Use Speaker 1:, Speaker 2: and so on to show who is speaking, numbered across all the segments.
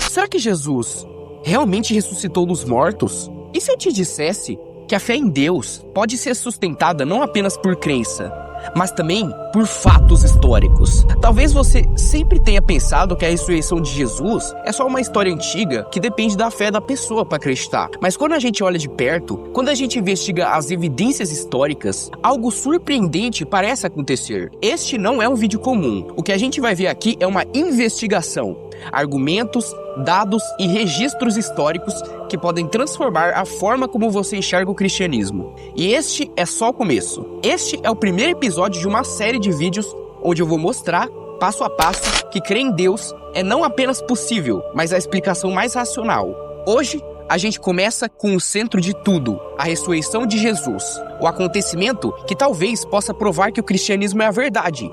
Speaker 1: Será que Jesus realmente ressuscitou dos mortos? E se eu te dissesse que a fé em Deus pode ser sustentada não apenas por crença, mas também por fatos históricos? Talvez você sempre tenha pensado que a ressurreição de Jesus é só uma história antiga que depende da fé da pessoa para acreditar. Mas quando a gente olha de perto, quando a gente investiga as evidências históricas, algo surpreendente parece acontecer. Este não é um vídeo comum. O que a gente vai ver aqui é uma investigação. Argumentos, dados e registros históricos que podem transformar a forma como você enxerga o cristianismo. E este é só o começo. Este é o primeiro episódio de uma série de vídeos onde eu vou mostrar, passo a passo, que crer em Deus é não apenas possível, mas a explicação mais racional. Hoje, a gente começa com o centro de tudo, a ressurreição de Jesus. O acontecimento que talvez possa provar que o cristianismo é a verdade.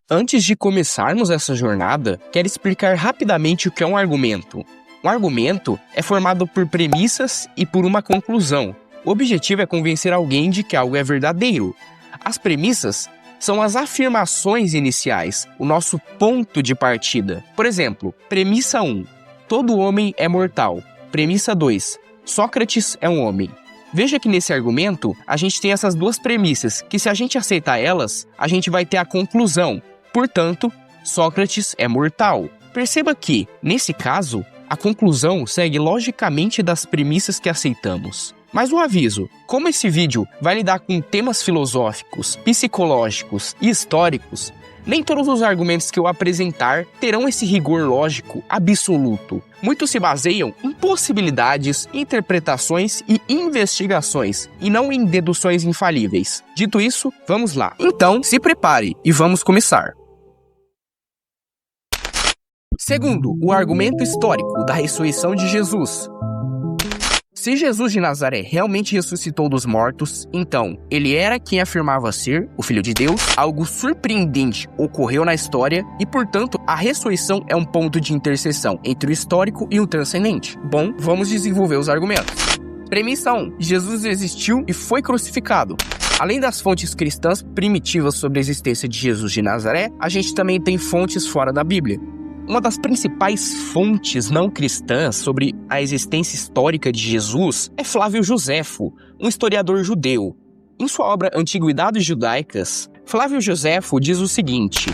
Speaker 1: Antes de começarmos essa jornada, quero explicar rapidamente o que é um argumento. Um argumento é formado por premissas e por uma conclusão. O objetivo é convencer alguém de que algo é verdadeiro. As premissas são as afirmações iniciais, o nosso ponto de partida. Por exemplo, premissa 1, todo homem é mortal. Premissa 2, Sócrates é um homem. Veja que nesse argumento, a gente tem essas duas premissas, que se a gente aceitar elas, a gente vai ter a conclusão. Portanto, Sócrates é mortal. Perceba que, nesse caso, a conclusão segue logicamente das premissas que aceitamos. Mas um aviso, como esse vídeo vai lidar com temas filosóficos, psicológicos e históricos, nem todos os argumentos que eu apresentar terão esse rigor lógico absoluto. Muitos se baseiam em possibilidades, interpretações e investigações, e não em deduções infalíveis. Dito isso, vamos lá. Então, se prepare e vamos começar. Segundo, o argumento histórico da ressurreição de Jesus. Se Jesus de Nazaré realmente ressuscitou dos mortos, então ele era quem afirmava ser o Filho de Deus, algo surpreendente ocorreu na história e, portanto, a ressurreição é um ponto de interseção entre o histórico e o transcendente. Bom, vamos desenvolver os argumentos. Premissa 1. Jesus existiu e foi crucificado. Além das fontes cristãs primitivas sobre a existência de Jesus de Nazaré, a gente também tem fontes fora da Bíblia. Uma das principais fontes não cristãs sobre a existência histórica de Jesus é Flávio Joséfo, um historiador judeu. Em sua obra Antiguidades Judaicas, Flávio Joséfo diz o seguinte: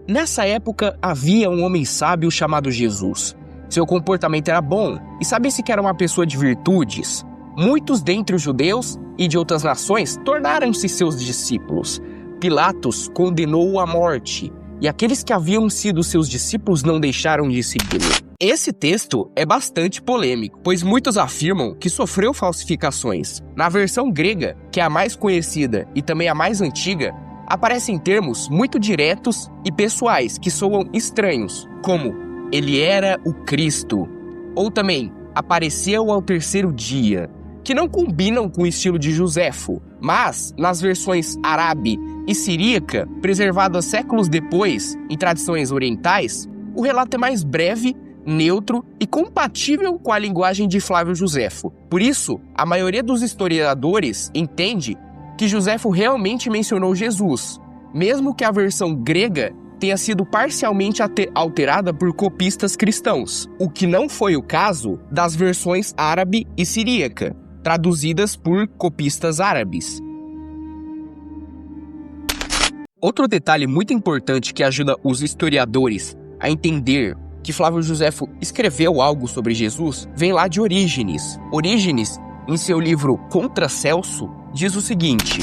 Speaker 1: nessa época havia um homem sábio chamado Jesus. Seu comportamento era bom e sabia-se que era uma pessoa de virtudes. Muitos dentre os judeus e de outras nações tornaram-se seus discípulos. Pilatos condenou-o à morte. E aqueles que haviam sido seus discípulos não deixaram de segui-lo. Esse texto é bastante polêmico, pois muitos afirmam que sofreu falsificações. Na versão grega, que é a mais conhecida e também a mais antiga, aparecem termos muito diretos e pessoais que soam estranhos, como ele era o Cristo, ou também apareceu ao terceiro dia, que não combinam com o estilo de Joséfo, mas nas versões árabe e siríaca, preservadas séculos depois em tradições orientais, o relato é mais breve, neutro e compatível com a linguagem de Flávio Joséfo. Por isso, a maioria dos historiadores entende que Joséfo realmente mencionou Jesus, mesmo que a versão grega tenha sido parcialmente alterada por copistas cristãos, o que não foi o caso das versões árabe e siríaca, traduzidas por copistas árabes. Outro detalhe muito importante que ajuda os historiadores a entender que Flávio Joséfo escreveu algo sobre Jesus vem lá de Orígenes. Orígenes, em seu livro Contra Celso, diz o seguinte: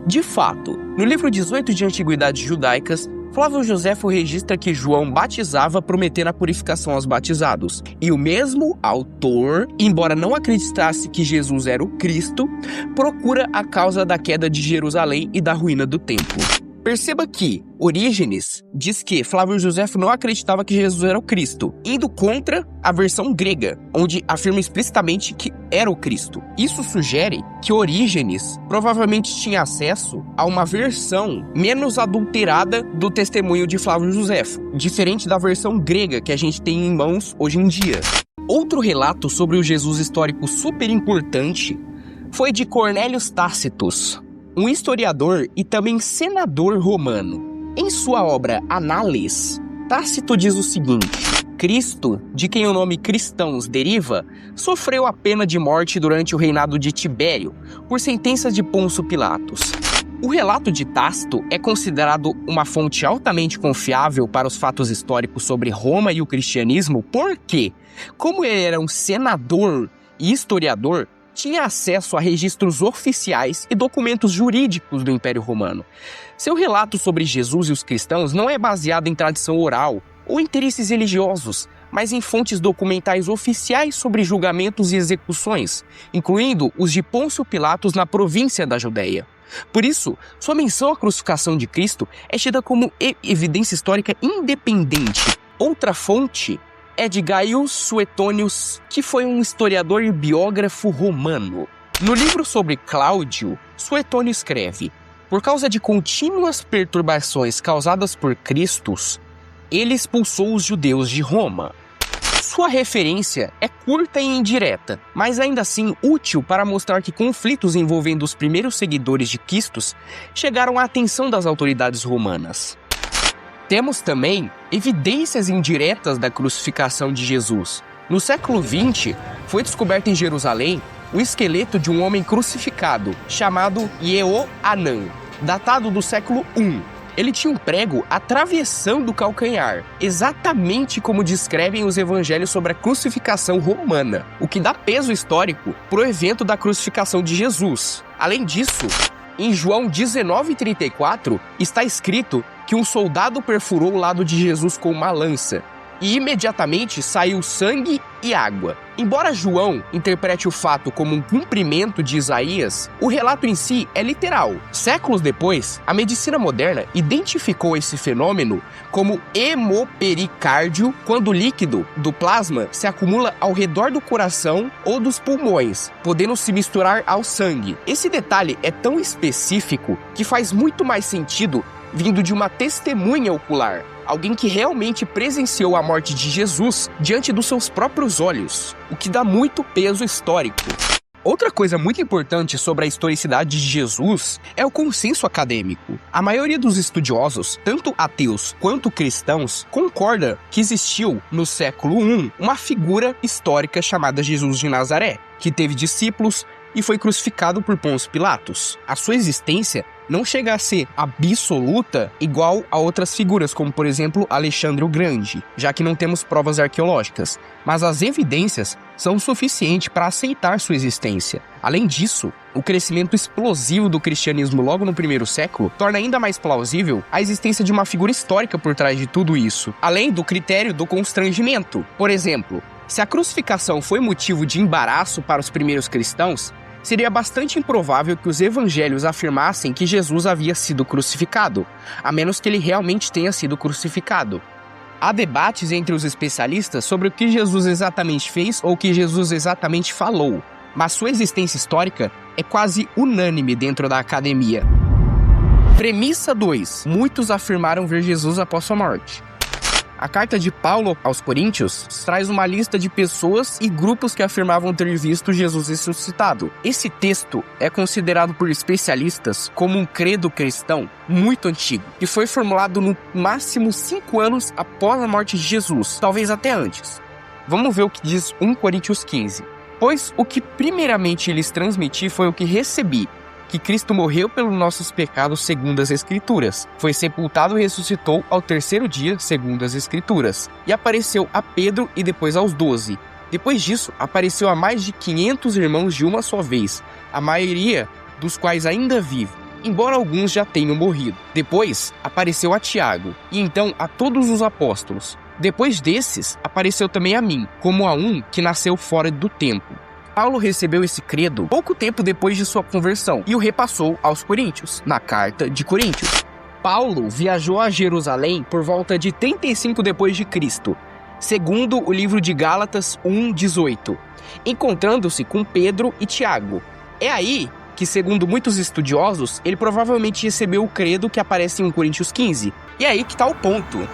Speaker 1: de fato, no livro 18 de Antiguidades Judaicas, Flávio Joséfo registra que João batizava prometendo a purificação aos batizados. E o mesmo autor, embora não acreditasse que Jesus era o Cristo, procura a causa da queda de Jerusalém e da ruína do templo. Perceba que Orígenes diz que Flávio Joséfo não acreditava que Jesus era o Cristo, indo contra a versão grega, onde afirma explicitamente que era o Cristo. Isso sugere que Orígenes provavelmente tinha acesso a uma versão menos adulterada do testemunho de Flávio Joséfo, diferente da versão grega que a gente tem em mãos hoje em dia. Outro relato sobre o Jesus histórico super importante foi de Cornélios Tácitos, um historiador e também senador romano. Em sua obra Anales, Tácito diz o seguinte: Cristo, de quem o nome cristãos deriva, sofreu a pena de morte durante o reinado de Tibério, por sentença de Pôncio Pilatos. O relato de Tácito é considerado uma fonte altamente confiável para os fatos históricos sobre Roma e o cristianismo porque, como ele era um senador e historiador, tinha acesso a registros oficiais e documentos jurídicos do Império Romano. Seu relato sobre Jesus e os cristãos não é baseado em tradição oral ou interesses religiosos, mas em fontes documentais oficiais sobre julgamentos e execuções, incluindo os de Pôncio Pilatos na província da Judéia. Por isso, sua menção à crucificação de Cristo é tida como evidência histórica independente. Outra fonte é de Gaius Suetonius, que foi um historiador e biógrafo romano. No livro sobre Cláudio, Suetônio escreve: por causa de contínuas perturbações causadas por Cristo, ele expulsou os judeus de Roma. Sua referência é curta e indireta, mas ainda assim útil para mostrar que conflitos envolvendo os primeiros seguidores de Cristo chegaram à atenção das autoridades romanas. Temos também evidências indiretas da crucificação de Jesus. No século XX, foi descoberto em Jerusalém o esqueleto de um homem crucificado, chamado Ieoanã, datado do século I. Ele tinha um prego atravessando o calcanhar, exatamente como descrevem os evangelhos sobre a crucificação romana, o que dá peso histórico para o evento da crucificação de Jesus. Além disso, em João 19,34, está escrito que um soldado perfurou o lado de Jesus com uma lança, e imediatamente saiu sangue e água. Embora João interprete o fato como um cumprimento de Isaías, o relato em si é literal. Séculos depois, a medicina moderna identificou esse fenômeno como hemopericárdio, quando o líquido do plasma se acumula ao redor do coração ou dos pulmões, podendo se misturar ao sangue. Esse detalhe é tão específico que faz muito mais sentido vindo de uma testemunha ocular, alguém que realmente presenciou a morte de Jesus diante dos seus próprios olhos, o que dá muito peso histórico. Outra coisa muito importante sobre a historicidade de Jesus é o consenso acadêmico. A maioria dos estudiosos, tanto ateus quanto cristãos, concorda que existiu, no século I, uma figura histórica chamada Jesus de Nazaré, que teve discípulos e foi crucificado por Pôncio Pilatos. A sua existência não chega a ser absoluta igual a outras figuras, como por exemplo Alexandre o Grande, já que não temos provas arqueológicas, mas as evidências são suficientes para aceitar sua existência. Além disso, o crescimento explosivo do cristianismo logo no primeiro século torna ainda mais plausível a existência de uma figura histórica por trás de tudo isso, além do critério do constrangimento. Por exemplo, se a crucificação foi motivo de embaraço para os primeiros cristãos, seria bastante improvável que os evangelhos afirmassem que Jesus havia sido crucificado, a menos que ele realmente tenha sido crucificado. Há debates entre os especialistas sobre o que Jesus exatamente fez ou o que Jesus exatamente falou, mas sua existência histórica é quase unânime dentro da academia. Premissa 2. Muitos afirmaram ver Jesus após sua morte. A carta de Paulo aos Coríntios traz uma lista de pessoas e grupos que afirmavam ter visto Jesus ressuscitado. Esse texto é considerado por especialistas como um credo cristão muito antigo, que foi formulado no máximo 5 anos após a morte de Jesus, talvez até antes. Vamos ver o que diz 1 Coríntios 15. Pois o que primeiramente lhes transmiti foi o que recebi, que Cristo morreu pelos nossos pecados segundo as Escrituras, foi sepultado e ressuscitou ao 3º dia segundo as Escrituras, e apareceu a Pedro e depois aos 12. Depois disso, apareceu a mais de 500 irmãos de uma só vez, a maioria dos quais ainda vive, embora alguns já tenham morrido. Depois, apareceu a Tiago, e então a todos os apóstolos. Depois desses, apareceu também a mim, como a um que nasceu fora do tempo. Paulo recebeu esse credo pouco tempo depois de sua conversão e o repassou aos Coríntios, na carta de Coríntios. Paulo viajou a Jerusalém por volta de 35 depois de Cristo, segundo o livro de Gálatas 1:18, encontrando-se com Pedro e Tiago. É aí que, segundo muitos estudiosos, ele provavelmente recebeu o credo que aparece em 1 Coríntios 15. E é aí que está o ponto.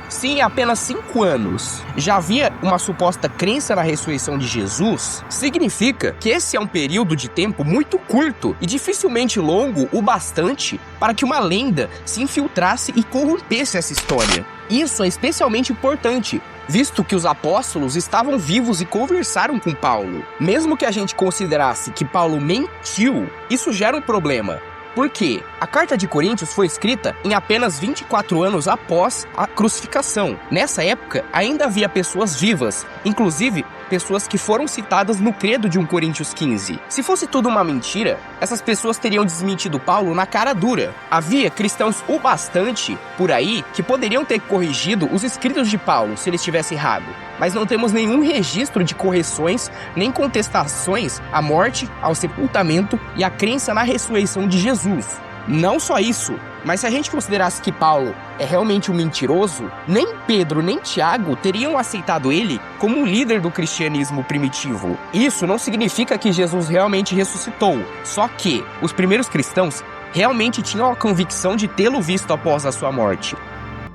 Speaker 1: Se em apenas 5 anos já havia uma suposta crença na ressurreição de Jesus, significa que esse é um período de tempo muito curto e dificilmente longo o bastante para que uma lenda se infiltrasse e corrompesse essa história. Isso é especialmente importante, visto que os apóstolos estavam vivos e conversaram com Paulo. Mesmo que a gente considerasse que Paulo mentiu, isso gera um problema. Por quê? A carta de Coríntios foi escrita em apenas 24 anos após a crucificação. Nessa época, ainda havia pessoas vivas, inclusive pessoas que foram citadas no credo de 1 Coríntios 15. Se fosse tudo uma mentira, essas pessoas teriam desmentido Paulo na cara dura. Havia cristãos o bastante por aí que poderiam ter corrigido os escritos de Paulo se ele estivesse errado. Mas não temos nenhum registro de correções nem contestações à morte, ao sepultamento e à crença na ressurreição de Jesus. Não só isso, mas se a gente considerasse que Paulo é realmente um mentiroso, nem Pedro nem Tiago teriam aceitado ele como um líder do cristianismo primitivo. Isso não significa que Jesus realmente ressuscitou, só que os primeiros cristãos realmente tinham a convicção de tê-lo visto após a sua morte.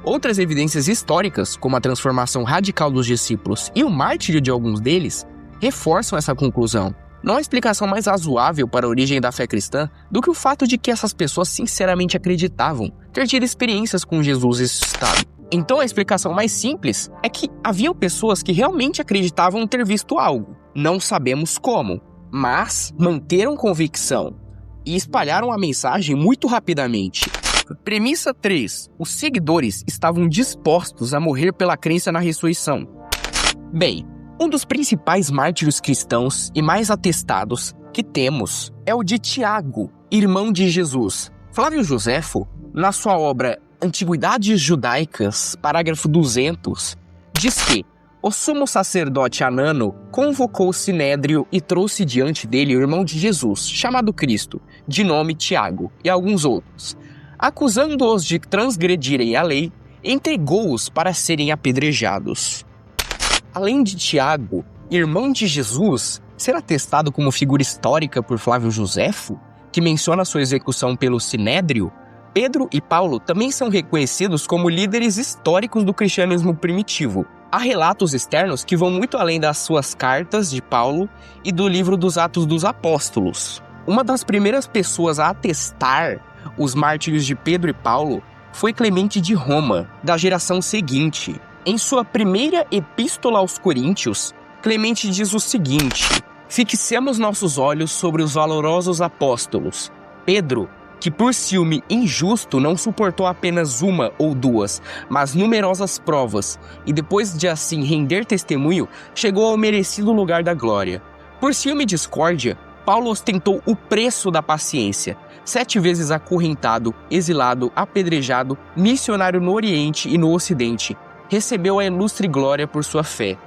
Speaker 1: Outras evidências históricas, como a transformação radical dos discípulos e o martírio de alguns deles, reforçam essa conclusão. Não há explicação mais razoável para a origem da fé cristã do que o fato de que essas pessoas sinceramente acreditavam ter tido experiências com Jesus ressuscitado. Então a explicação mais simples é que haviam pessoas que realmente acreditavam ter visto algo. Não sabemos como, mas manteram convicção e espalharam a mensagem muito rapidamente. Premissa 3. Os seguidores estavam dispostos a morrer pela crença na ressurreição. Bem, um dos principais mártires cristãos e mais atestados que temos é o de Tiago, irmão de Jesus. Flávio Joséfo, na sua obra Antiguidades Judaicas, parágrafo 200, diz que o sumo sacerdote Anano convocou o sinédrio e trouxe diante dele o irmão de Jesus, chamado Cristo, de nome Tiago, e alguns outros. Acusando-os de transgredirem a lei, entregou-os para serem apedrejados. Além de Tiago, irmão de Jesus, ser atestado como figura histórica por Flávio Joséfo, que menciona sua execução pelo sinédrio, Pedro e Paulo também são reconhecidos como líderes históricos do cristianismo primitivo. Há relatos externos que vão muito além das suas cartas de Paulo e do livro dos Atos dos Apóstolos. Uma das primeiras pessoas a atestar os mártires de Pedro e Paulo foi Clemente de Roma, da geração seguinte. Em sua primeira epístola aos Coríntios, Clemente diz o seguinte: fixemos nossos olhos sobre os valorosos apóstolos. Pedro, que por ciúme injusto não suportou apenas uma ou duas, mas numerosas provas, e depois de assim render testemunho, chegou ao merecido lugar da glória. Por ciúme e discórdia, Paulo ostentou o preço da paciência. 7 vezes acorrentado, exilado, apedrejado, missionário no Oriente e no Ocidente, recebeu a ilustre glória por sua fé.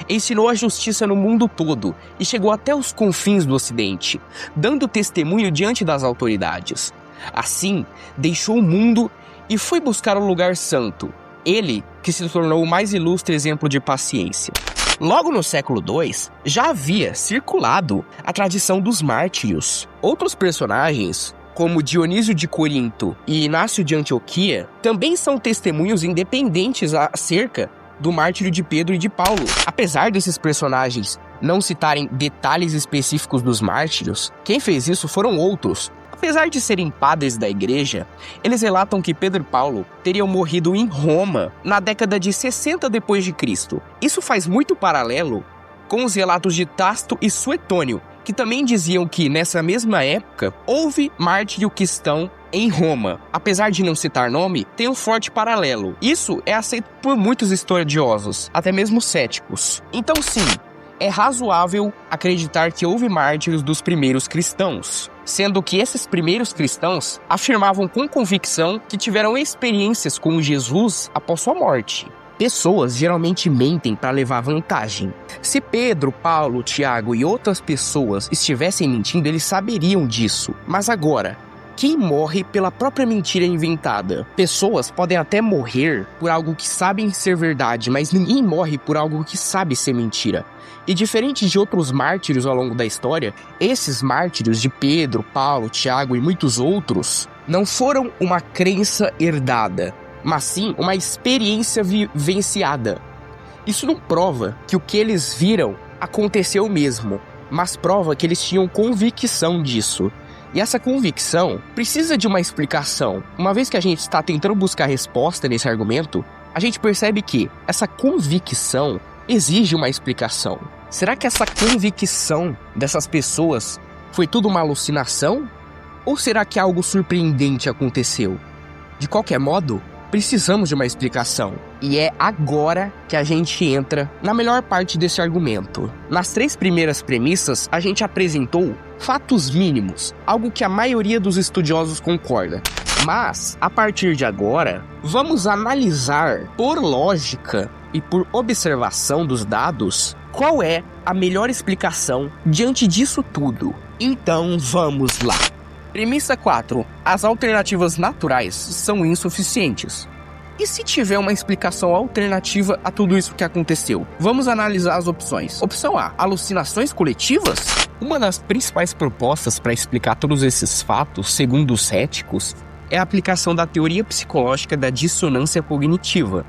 Speaker 1: Ensinou a justiça no mundo todo e chegou até os confins do Ocidente, dando testemunho diante das autoridades. Assim, deixou o mundo e foi buscar o lugar santo, ele que se tornou o mais ilustre exemplo de paciência. Logo no século II, já havia circulado a tradição dos mártires. Outros personagens, como Dionísio de Corinto e Inácio de Antioquia, também são testemunhos independentes acerca do mártírio de Pedro e de Paulo. Apesar desses personagens não citarem detalhes específicos dos mártires, quem fez isso foram outros. Apesar de serem padres da igreja, eles relatam que Pedro e Paulo teriam morrido em Roma na década de 60 d.C. Isso faz muito paralelo com os relatos de Tácito e Suetônio, que também diziam que, nessa mesma época, houve mártírio cristão em Roma. Apesar de não citar nome, tem um forte paralelo. Isso é aceito por muitos estudiosos, até mesmo céticos. Então sim, é razoável acreditar que houve mártires dos primeiros cristãos, sendo que esses primeiros cristãos afirmavam com convicção que tiveram experiências com Jesus após sua morte. Pessoas geralmente mentem para levar vantagem. Se Pedro, Paulo, Tiago e outras pessoas estivessem mentindo, eles saberiam disso. Mas agora, quem morre pela própria mentira inventada? Pessoas podem até morrer por algo que sabem ser verdade, mas ninguém morre por algo que sabe ser mentira. E diferente de outros mártires ao longo da história, esses mártires de Pedro, Paulo, Tiago e muitos outros não foram uma crença herdada, mas sim uma experiência vivenciada. Isso não prova que o que eles viram aconteceu mesmo, mas prova que eles tinham convicção disso. E essa convicção precisa de uma explicação. Uma vez que a gente está tentando buscar resposta nesse argumento, a gente percebe que essa convicção exige uma explicação. Será que essa convicção dessas pessoas foi tudo uma alucinação? Ou será que algo surpreendente aconteceu? De qualquer modo, precisamos de uma explicação. E é agora que a gente entra na melhor parte desse argumento. Nas 3 primeiras premissas, a gente apresentou fatos mínimos, algo que a maioria dos estudiosos concorda. Mas, a partir de agora, vamos analisar, por lógica e por observação dos dados, qual é a melhor explicação diante disso tudo. Então, vamos lá. Premissa 4. As alternativas naturais são insuficientes. E se tiver uma explicação alternativa a tudo isso que aconteceu? Vamos analisar as opções. Opção A. Alucinações coletivas? Uma das principais propostas para explicar todos esses fatos, segundo os céticos, é a aplicação da teoria psicológica da dissonância cognitiva.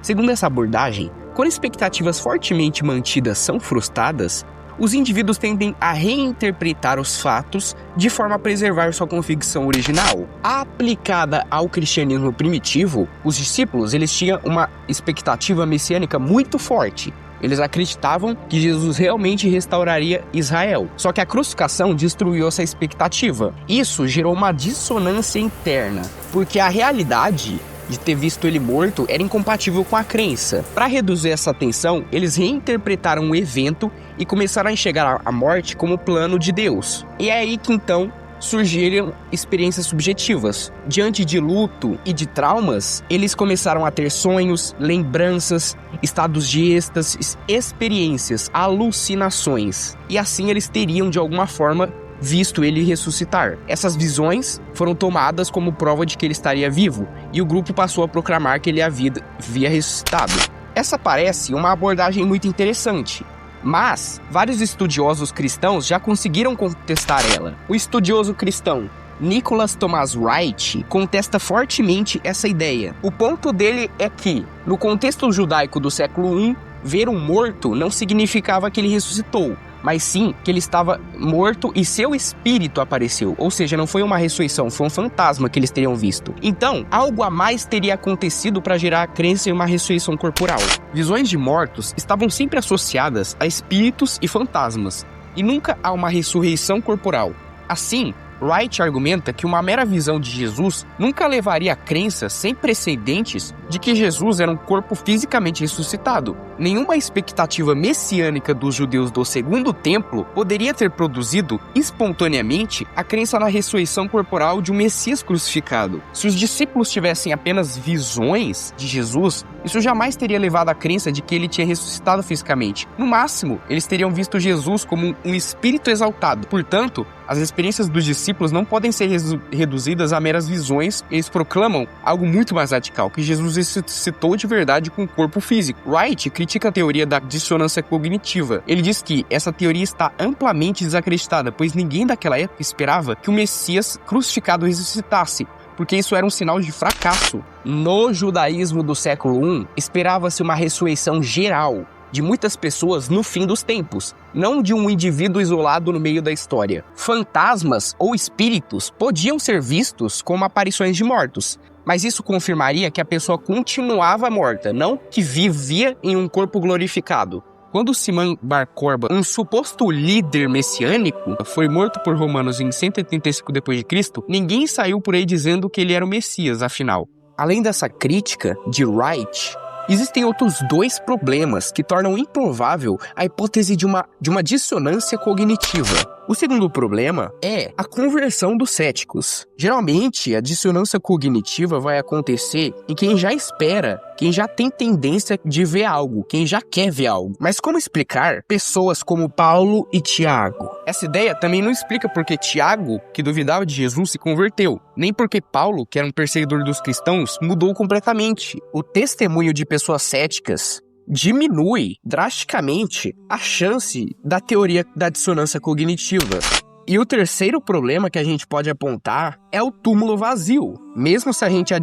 Speaker 1: Segundo essa abordagem, quando expectativas fortemente mantidas são frustradas, os indivíduos tendem a reinterpretar os fatos de forma a preservar sua convicção original. Aplicada ao cristianismo primitivo, os discípulos eles tinham uma expectativa messiânica muito forte. Eles acreditavam que Jesus realmente restauraria Israel. Só que a crucificação destruiu essa expectativa. Isso gerou uma dissonância interna, porque a realidade de ter visto ele morto era incompatível com a crença. Para reduzir essa tensão, eles reinterpretaram o evento e começaram a enxergar a morte como plano de Deus. E é aí que então surgiram experiências subjetivas. Diante de luto e de traumas, eles começaram a ter sonhos, lembranças, estados de êxtase, experiências, alucinações. E assim eles teriam, de alguma forma, visto ele ressuscitar. Essas visões foram tomadas como prova de que ele estaria vivo, e o grupo passou a proclamar que ele havia ressuscitado. Essa parece uma abordagem muito interessante, mas vários estudiosos cristãos já conseguiram contestar ela. O estudioso cristão Nicholas Thomas Wright contesta fortemente essa ideia. O ponto dele é que, no contexto judaico do século I, ver um morto não significava que ele ressuscitou, mas sim que ele estava morto e seu espírito apareceu. Ou seja, não foi uma ressurreição, foi um fantasma que eles teriam visto. Então, algo a mais teria acontecido para gerar a crença em uma ressurreição corporal. Visões de mortos estavam sempre associadas a espíritos e fantasmas, e nunca a uma ressurreição corporal. Assim, Wright argumenta que uma mera visão de Jesus nunca levaria à crença sem precedentes de que Jesus era um corpo fisicamente ressuscitado. Nenhuma expectativa messiânica dos judeus do Segundo Templo poderia ter produzido espontaneamente a crença na ressurreição corporal de um Messias crucificado. Se os discípulos tivessem apenas visões de Jesus, isso jamais teria levado à crença de que ele tinha ressuscitado fisicamente. No máximo, eles teriam visto Jesus como um espírito exaltado. Portanto, as experiências dos discípulos não podem ser reduzidas a meras visões. Eles proclamam algo muito mais radical, que Jesus ressuscitou de verdade com o corpo físico. Wright critica a teoria da dissonância cognitiva. Ele diz que essa teoria está amplamente desacreditada, pois ninguém daquela época esperava que o Messias crucificado ressuscitasse, porque isso era um sinal de fracasso. No judaísmo do século I, esperava-se uma ressurreição geral de muitas pessoas no fim dos tempos, não de um indivíduo isolado no meio da história. Fantasmas ou espíritos podiam ser vistos como aparições de mortos, mas isso confirmaria que a pessoa continuava morta, não que vivia em um corpo glorificado. Quando Simão Bar Corba, um suposto líder messiânico, foi morto por romanos em 185 d.C., ninguém saiu por aí dizendo que ele era o Messias, afinal. Além dessa crítica de Wright, existem outros 2 problemas que tornam improvável a hipótese de uma dissonância cognitiva. O segundo problema é a conversão dos céticos. Geralmente, a dissonância cognitiva vai acontecer em quem já espera, quem já tem tendência de ver algo, quem já quer ver algo. Mas como explicar pessoas como Paulo e Tiago? Essa ideia também não explica porque Tiago, que duvidava de Jesus, se converteu, nem porque Paulo, que era um perseguidor dos cristãos, mudou completamente. O testemunho de pessoas céticas diminui drasticamente a chance da teoria da dissonância cognitiva. E o terceiro problema que a gente pode apontar é o túmulo vazio. Mesmo se a gente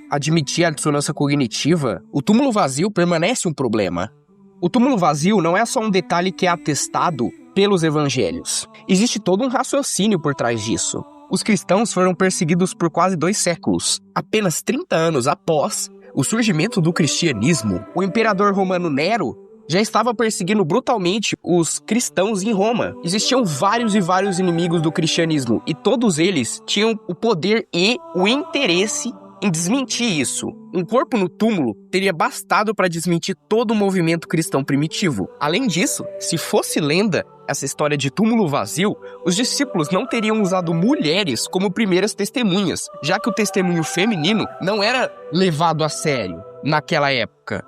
Speaker 1: admitir a dissonância cognitiva, o túmulo vazio permanece um problema. O túmulo vazio não é só um detalhe que é atestado pelos evangelhos. Existe todo um raciocínio por trás disso. Os cristãos foram perseguidos por quase 2 séculos. Apenas 30 anos após o surgimento do cristianismo, o imperador romano Nero já estava perseguindo brutalmente os cristãos em Roma. Existiam vários e vários inimigos do cristianismo, e todos eles tinham o poder e o interesse em desmentir isso. Um corpo no túmulo teria bastado para desmentir todo o movimento cristão primitivo. Além disso, se fosse lenda essa história de túmulo vazio, os discípulos não teriam usado mulheres como primeiras testemunhas, já que o testemunho feminino não era levado a sério naquela época.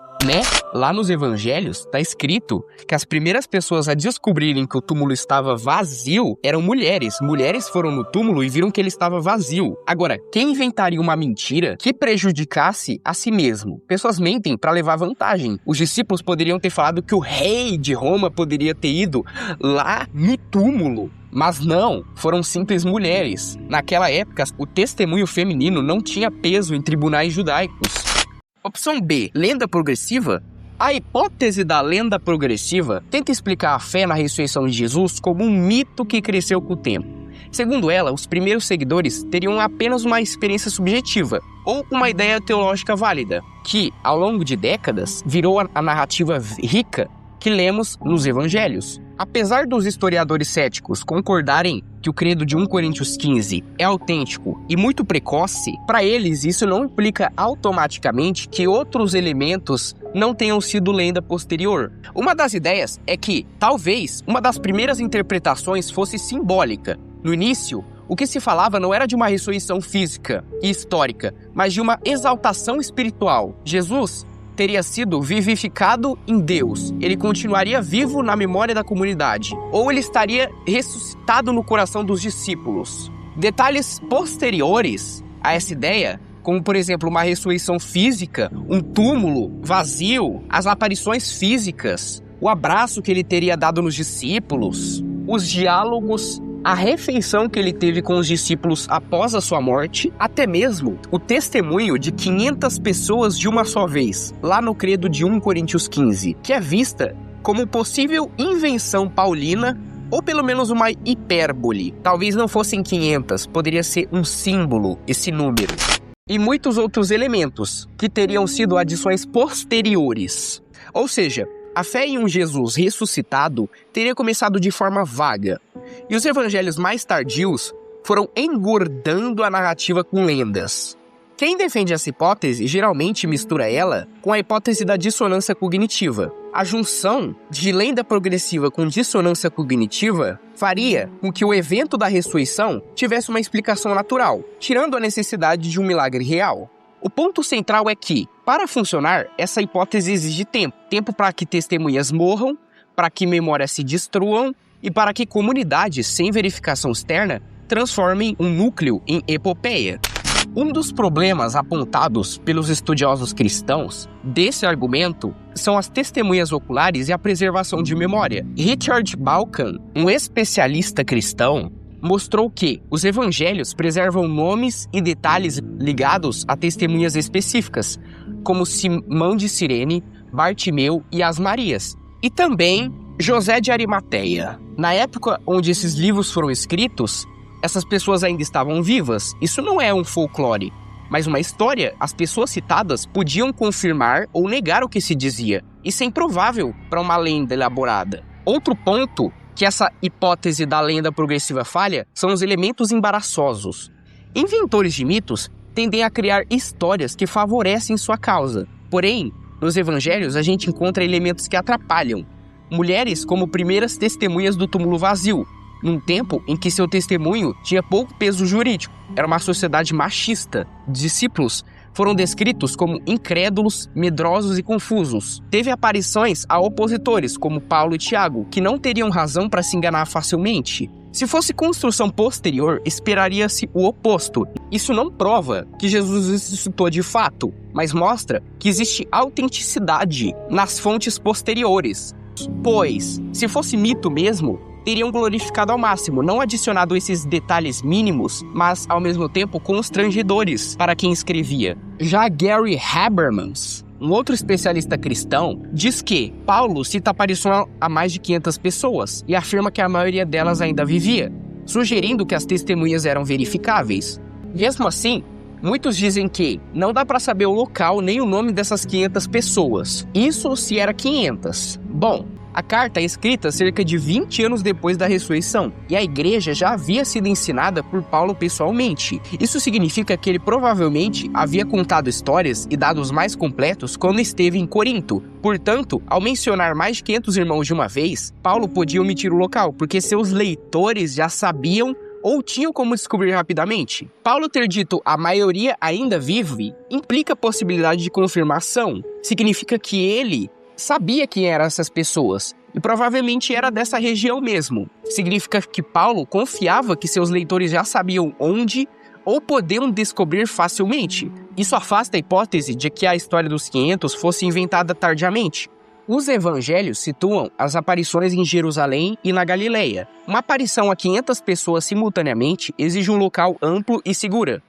Speaker 1: Lá nos evangelhos, está escrito que as primeiras pessoas a descobrirem que o túmulo estava vazio eram mulheres. Mulheres foram no túmulo e viram que ele estava vazio. Agora, quem inventaria uma mentira que prejudicasse a si mesmo? Pessoas mentem para levar vantagem. Os discípulos poderiam ter falado que o rei de Roma poderia ter ido lá no túmulo. Mas não, foram simples mulheres. Naquela época, o testemunho feminino não tinha peso em tribunais judaicos. Opção B, lenda progressiva. A hipótese da lenda progressiva tenta explicar a fé na ressurreição de Jesus como um mito que cresceu com o tempo. Segundo ela, os primeiros seguidores teriam apenas uma experiência subjetiva ou uma ideia teológica válida, que, ao longo de décadas, virou a narrativa rica que lemos nos evangelhos. Apesar dos historiadores céticos concordarem que o credo de 1 Coríntios 15 é autêntico e muito precoce, para eles isso não implica automaticamente que outros elementos não tenham sido lenda posterior. Uma das ideias é que, talvez, uma das primeiras interpretações fosse simbólica. No início, o que se falava não era de uma ressurreição física e histórica, mas de uma exaltação espiritual. Jesus teria sido vivificado em Deus. Ele continuaria vivo na memória da comunidade. Ou ele estaria ressuscitado no coração dos discípulos. Detalhes posteriores a essa ideia, como por exemplo uma ressurreição física, um túmulo vazio, as aparições físicas, o abraço que ele teria dado nos discípulos, os diálogos, a refeição que ele teve com os discípulos após a sua morte, até mesmo o testemunho de 500 pessoas de uma só vez, lá no credo de 1 Coríntios 15, que é vista como possível invenção paulina ou pelo menos uma hipérbole. Talvez não fossem 500, poderia ser um símbolo esse número. E muitos outros elementos que teriam sido adições posteriores. Ou seja, a fé em um Jesus ressuscitado teria começado de forma vaga, e os evangelhos mais tardios foram engordando a narrativa com lendas. Quem defende essa hipótese geralmente mistura ela com a hipótese da dissonância cognitiva. A junção de lenda progressiva com dissonância cognitiva faria com que o evento da ressurreição tivesse uma explicação natural, tirando a necessidade de um milagre real. O ponto central é que, para funcionar, essa hipótese exige tempo. Tempo para que testemunhas morram, para que memórias se destruam e para que comunidades sem verificação externa transformem um núcleo em epopeia. Um dos problemas apontados pelos estudiosos cristãos desse argumento são as testemunhas oculares e a preservação de memória. Richard Bauckham, um especialista cristão, mostrou que os evangelhos preservam nomes e detalhes ligados a testemunhas específicas, como Simão de Cirene, Bartimeu e as Marias, e também José de Arimateia. Na época onde esses livros foram escritos, essas pessoas ainda estavam vivas. Isso não é um folclore, mas uma história. As pessoas citadas podiam confirmar ou negar o que se dizia. Isso é improvável para uma lenda elaborada. Outro ponto que essa hipótese da lenda progressiva falha são os elementos embaraçosos. Inventores de mitos tendem a criar histórias que favorecem sua causa. Porém, nos evangelhos a gente encontra elementos que atrapalham. Mulheres como primeiras testemunhas do túmulo vazio, num tempo em que seu testemunho tinha pouco peso jurídico. Era uma sociedade machista. Discípulos foram descritos como incrédulos, medrosos e confusos. Teve aparições a opositores, como Paulo e Tiago, que não teriam razão para se enganar facilmente. Se fosse construção posterior, esperaria-se o oposto. Isso não prova que Jesus ressuscitou de fato, mas mostra que existe autenticidade nas fontes posteriores. Pois, se fosse mito mesmo, teriam glorificado ao máximo, não adicionado esses detalhes mínimos, mas ao mesmo tempo constrangedores para quem escrevia. Já Gary Habermas, um outro especialista cristão, diz que Paulo cita aparições a mais de 500 pessoas e afirma que a maioria delas ainda vivia, sugerindo que as testemunhas eram verificáveis. Mesmo assim, muitos dizem que não dá para saber o local nem o nome dessas 500 pessoas. Isso se era 500. Bom, a carta é escrita cerca de 20 anos depois da ressurreição, e a igreja já havia sido ensinada por Paulo pessoalmente. Isso significa que ele provavelmente havia contado histórias e dados mais completos quando esteve em Corinto. Portanto, ao mencionar mais de 500 irmãos de uma vez, Paulo podia omitir o local, porque seus leitores já sabiam ou tinham como descobrir rapidamente. Paulo ter dito "a maioria ainda vive" implica a possibilidade de confirmação. Significa que ele sabia quem eram essas pessoas, e provavelmente era dessa região mesmo. Significa que Paulo confiava que seus leitores já sabiam onde ou podiam descobrir facilmente. Isso afasta a hipótese de que a história dos 500 fosse inventada tardiamente. Os evangelhos situam as aparições em Jerusalém e na Galileia. Uma aparição a 500 pessoas simultaneamente exige um local amplo e seguro,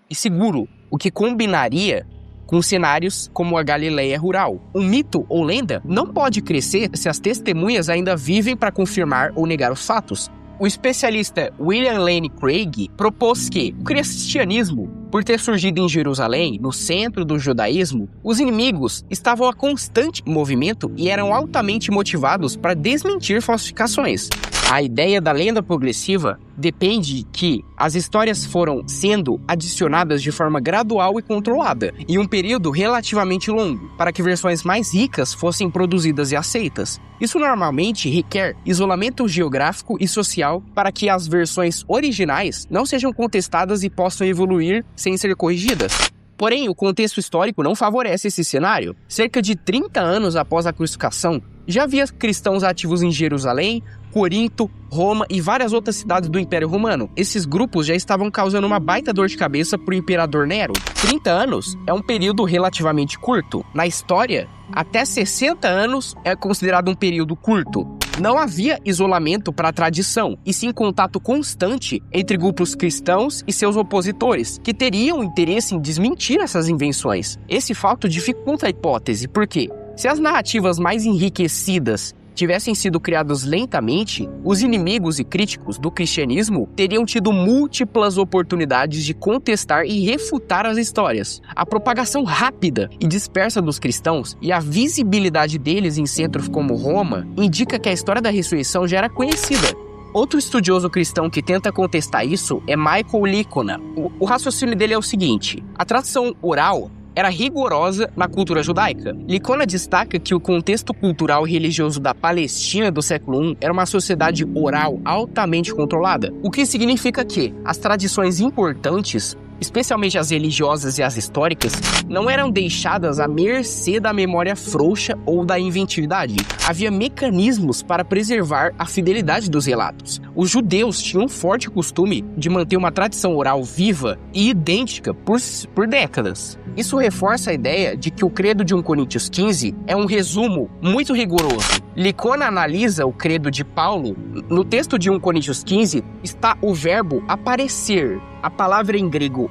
Speaker 1: o que combinaria com cenários como a Galileia rural. Um mito ou lenda não pode crescer se as testemunhas ainda vivem para confirmar ou negar os fatos. O especialista William Lane Craig propôs que o cristianismo, por ter surgido em Jerusalém, no centro do judaísmo, os inimigos estavam a constante movimento e eram altamente motivados para desmentir falsificações. A ideia da lenda progressiva depende que as histórias foram sendo adicionadas de forma gradual e controlada, em um período relativamente longo, para que versões mais ricas fossem produzidas e aceitas. Isso normalmente requer isolamento geográfico e social para que as versões originais não sejam contestadas e possam evoluir sem ser corrigidas. Porém, o contexto histórico não favorece esse cenário. Cerca de 30 anos após a crucificação, já havia cristãos ativos em Jerusalém, Corinto, Roma e várias outras cidades do Império Romano. Esses grupos já estavam causando uma baita dor de cabeça para o imperador Nero. 30 anos é um período relativamente curto. Na história, até 60 anos é considerado um período curto. Não havia isolamento para a tradição, e sim contato constante entre grupos cristãos e seus opositores, que teriam interesse em desmentir essas invenções. Esse fato dificulta a hipótese, porque se as narrativas mais enriquecidas tivessem sido criados lentamente, os inimigos e críticos do cristianismo teriam tido múltiplas oportunidades de contestar e refutar as histórias. A propagação rápida e dispersa dos cristãos e a visibilidade deles em centros como Roma indica que a história da ressurreição já era conhecida. Outro estudioso cristão que tenta contestar isso é Michael Licona. O raciocínio dele é o seguinte: a tradição oral era rigorosa na cultura judaica. Licona destaca que o contexto cultural e religioso da Palestina do século I era uma sociedade oral altamente controlada, o que significa que as tradições importantes, especialmente as religiosas e as históricas, não eram deixadas à mercê da memória frouxa ou da inventividade. Havia mecanismos para preservar a fidelidade dos relatos. Os judeus tinham um forte costume de manter uma tradição oral viva e idêntica por décadas. Isso reforça a ideia de que o credo de 1 Coríntios 15 é um resumo muito rigoroso. Licona analisa o credo de Paulo. No texto de 1 Coríntios 15 está o verbo aparecer. A palavra em grego,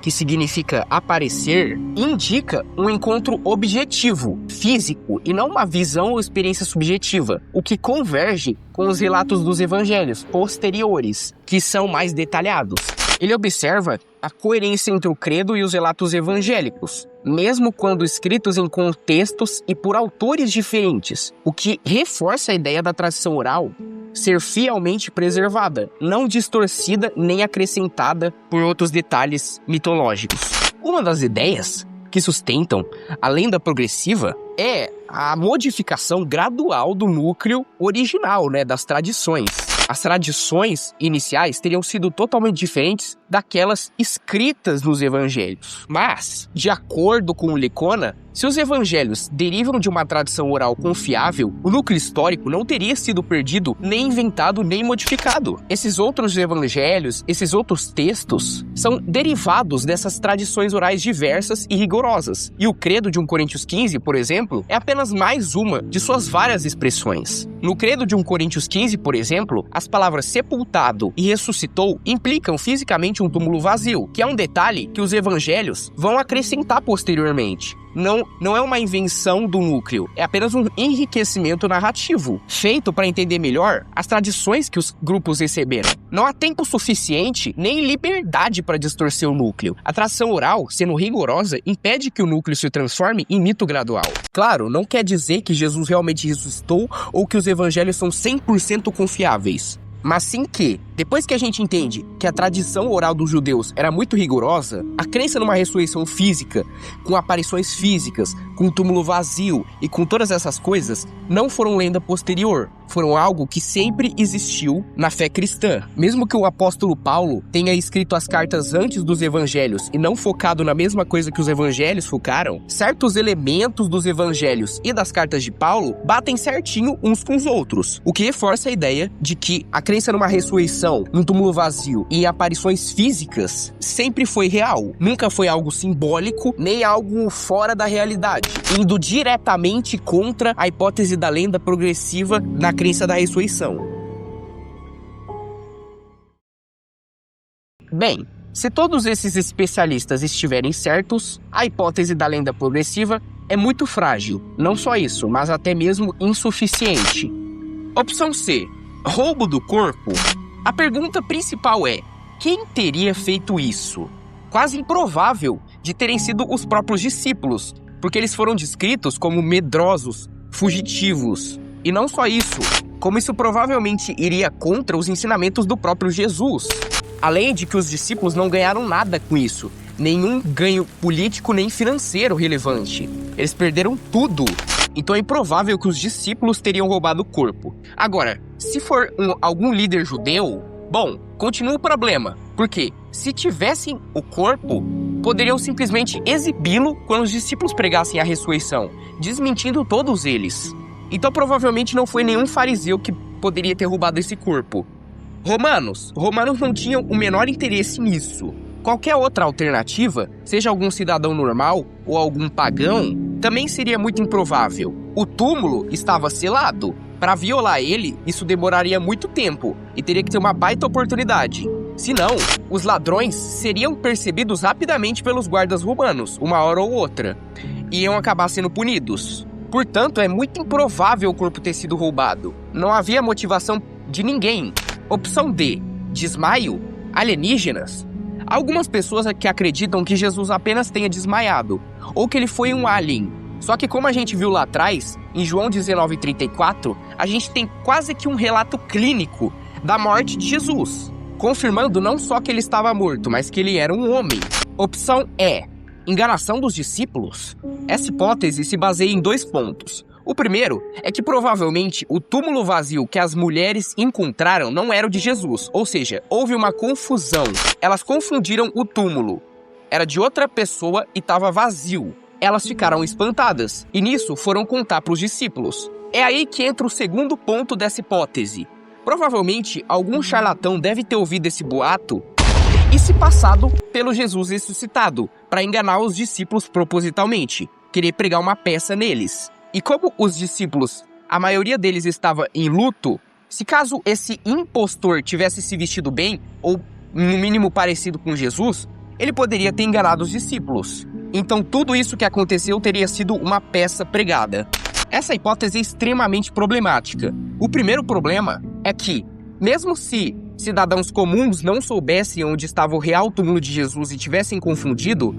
Speaker 1: que significa aparecer, indica um encontro objetivo, físico, e não uma visão ou experiência subjetiva, o que converge com os relatos dos evangelhos posteriores, que são mais detalhados. Ele observa a coerência entre o credo e os relatos evangélicos, mesmo quando escritos em contextos e por autores diferentes, o que reforça a ideia da tradição oral ser fielmente preservada, não distorcida nem acrescentada por outros detalhes mitológicos. Uma das ideias que sustentam a lenda progressiva é a modificação gradual do núcleo original, das tradições. As tradições iniciais teriam sido totalmente diferentes daquelas escritas nos evangelhos. Mas, de acordo com Licona, Se os evangelhos derivam de uma tradição oral confiável, o núcleo histórico não teria sido perdido, nem inventado, nem modificado. Esses outros evangelhos, esses outros textos, são derivados dessas tradições orais diversas e rigorosas. E o credo de 1 Coríntios 15, por exemplo, é apenas mais uma de suas várias expressões. No credo de 1 Coríntios 15, por exemplo, as palavras sepultado e ressuscitou implicam fisicamente um túmulo vazio, que é um detalhe que os evangelhos vão acrescentar posteriormente. Não é uma invenção do núcleo, é apenas um enriquecimento narrativo, feito para entender melhor as tradições que os grupos receberam. Não há tempo suficiente nem liberdade para distorcer o núcleo. A tradição oral, sendo rigorosa, impede que o núcleo se transforme em mito gradual. Claro, não quer dizer que Jesus realmente ressuscitou ou que os evangelhos são 100% confiáveis. Mas sim que, depois que a gente entende que a tradição oral dos judeus era muito rigorosa, a crença numa ressurreição física, com aparições físicas, com um túmulo vazio e com todas essas coisas, não foram lenda posterior, foram algo que sempre existiu na fé cristã. Mesmo que o apóstolo Paulo tenha escrito as cartas antes dos evangelhos e não focado na mesma coisa que os evangelhos focaram, certos elementos dos evangelhos e das cartas de Paulo batem certinho uns com os outros, o que reforça a ideia de que a crença numa ressurreição, num túmulo vazio e em aparições físicas sempre foi real. Nunca foi algo simbólico, nem algo fora da realidade, indo diretamente contra a hipótese da lenda progressiva na crença da ressurreição. Bem, se todos esses especialistas estiverem certos, a hipótese da lenda progressiva é muito frágil. Não só isso, mas até mesmo insuficiente. Opção C. Roubo do corpo? A pergunta principal é: quem teria feito isso? Quase improvável de terem sido os próprios discípulos, porque eles foram descritos como medrosos, fugitivos. E não só isso, como isso provavelmente iria contra os ensinamentos do próprio Jesus. Além de que os discípulos não ganharam nada com isso, nenhum ganho político nem financeiro relevante. Eles perderam tudo. Então é improvável que os discípulos teriam roubado o corpo. Agora, se for algum líder judeu, bom, continua o problema. Porque se tivessem o corpo, poderiam simplesmente exibi-lo quando os discípulos pregassem a ressurreição, desmentindo todos eles. Então provavelmente não foi nenhum fariseu que poderia ter roubado esse corpo. Romanos não tinham o menor interesse nisso. Qualquer outra alternativa, seja algum cidadão normal ou algum pagão, também seria muito improvável. O túmulo estava selado. Para violar ele, isso demoraria muito tempo e teria que ter uma baita oportunidade. Senão, os ladrões seriam percebidos rapidamente pelos guardas romanos, uma hora ou outra, e iam acabar sendo punidos. Portanto, é muito improvável o corpo ter sido roubado. Não havia motivação de ninguém. Opção D. Desmaio? Alienígenas? Há algumas pessoas que acreditam que Jesus apenas tenha desmaiado, ou que ele foi um alien. Só que como a gente viu lá atrás, em João 19:34, a gente tem quase que um relato clínico da morte de Jesus, confirmando não só que ele estava morto, mas que ele era um homem. Opção E. Enganação dos discípulos? Essa hipótese se baseia em 2 pontos. O primeiro é que provavelmente o túmulo vazio que as mulheres encontraram não era o de Jesus, ou seja, houve uma confusão. Elas confundiram o túmulo. Era de outra pessoa e estava vazio. Elas ficaram espantadas e nisso foram contar para os discípulos. É aí que entra o segundo ponto dessa hipótese. Provavelmente algum charlatão deve ter ouvido esse boato e se passado pelo Jesus ressuscitado para enganar os discípulos propositalmente, querer pregar uma peça neles. E como os discípulos, a maioria deles estava em luto, se caso esse impostor tivesse se vestido bem, ou no mínimo parecido com Jesus, ele poderia ter enganado os discípulos. Então tudo isso que aconteceu teria sido uma peça pregada. Essa hipótese é extremamente problemática. O primeiro problema é que, mesmo se cidadãos comuns não soubessem onde estava o real túmulo de Jesus e tivessem confundido,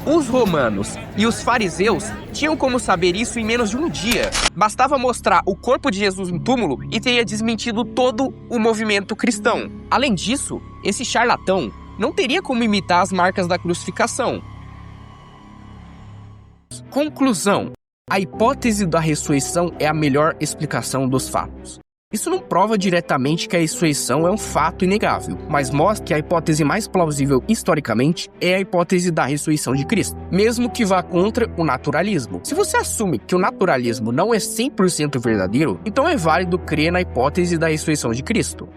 Speaker 1: os romanos e os fariseus tinham como saber isso em menos de um dia. Bastava mostrar o corpo de Jesus no túmulo e teria desmentido todo o movimento cristão. Além disso, esse charlatão não teria como imitar as marcas da crucificação. Conclusão: a hipótese da ressurreição é a melhor explicação dos fatos. Isso não prova diretamente que a ressurreição é um fato inegável, mas mostra que a hipótese mais plausível historicamente é a hipótese da ressurreição de Cristo, mesmo que vá contra o naturalismo. Se você assume que o naturalismo não é 100% verdadeiro, então é válido crer na hipótese da ressurreição de Cristo.